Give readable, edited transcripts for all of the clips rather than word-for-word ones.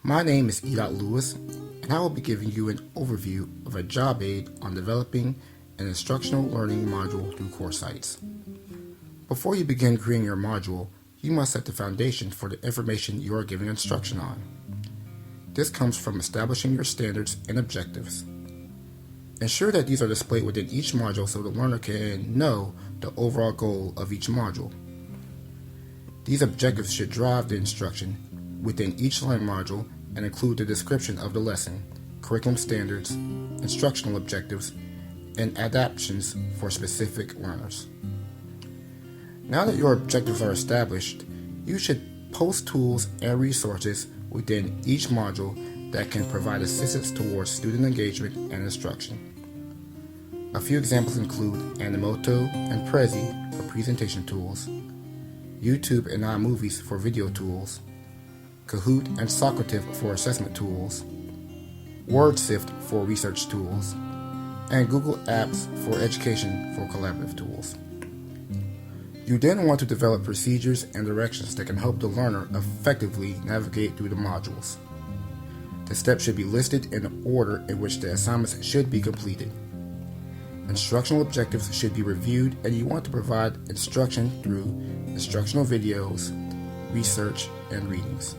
My name is Idot Lewis, and I will be giving you an overview of a job aid on developing an instructional learning module through CourseSites. Before you begin creating your module, you must set the foundation for the information you are giving instruction on. This comes from establishing your standards and objectives. Ensure that these are displayed within each module so the learner can know the overall goal of each module. These objectives should drive the instruction within each learning module and include the description of the lesson, curriculum standards, instructional objectives, and adaptations for specific learners. Now that your objectives are established, you should post tools and resources within each module that can provide assistance towards student engagement and instruction. A few examples include Animoto and Prezi for presentation tools, YouTube and iMovies for video tools, Kahoot and Socrative for assessment tools, WordSift for research tools, and Google Apps for education for collaborative tools. You then want to develop procedures and directions that can help the learner effectively navigate through the modules. The steps should be listed in the order in which the assignments should be completed. Instructional objectives should be reviewed, and you want to provide instruction through instructional videos, research, and readings.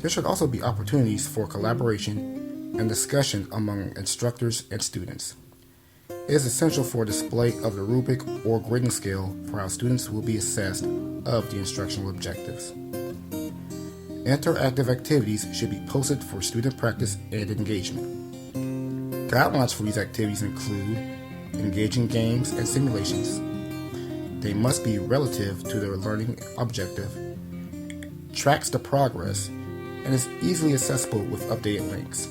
There should also be opportunities for collaboration and discussion among instructors and students. It is essential for display of the rubric or grading scale for how students will be assessed of the instructional objectives. Interactive activities should be posted for student practice and engagement. Guidelines for these activities include engaging games and simulations. They must be relative to their learning objective, tracks the progress, and is easily accessible with updated links.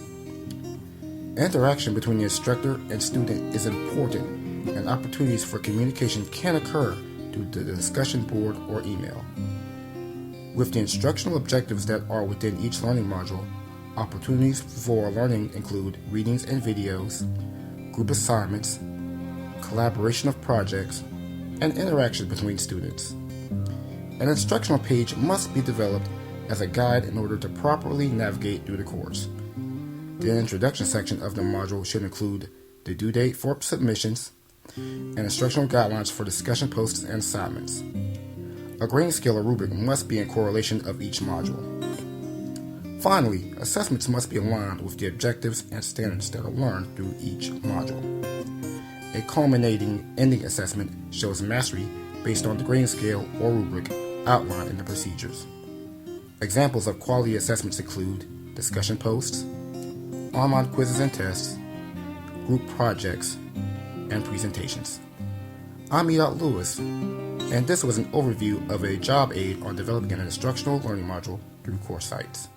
Interaction between the instructor and student is important, and opportunities for communication can occur through the discussion board or email. With the instructional objectives that are within each learning module, opportunities for learning include readings and videos, group assignments, collaboration of projects, and interaction between students. An instructional page must be developed as a guide in order to properly navigate through the course. The introduction section of the module should include the due date for submissions and instructional guidelines for discussion posts and assignments. A grading scale or rubric must be in correlation of each module. Finally, assessments must be aligned with the objectives and standards that are learned through each module. A culminating ending assessment shows mastery based on the grading scale or rubric outlined in the procedures. Examples of quality assessments include discussion posts, online quizzes and tests, group projects, and presentations. I'm Idot Lewis, and this was an overview of a job aid on developing an instructional learning module through CourseSites.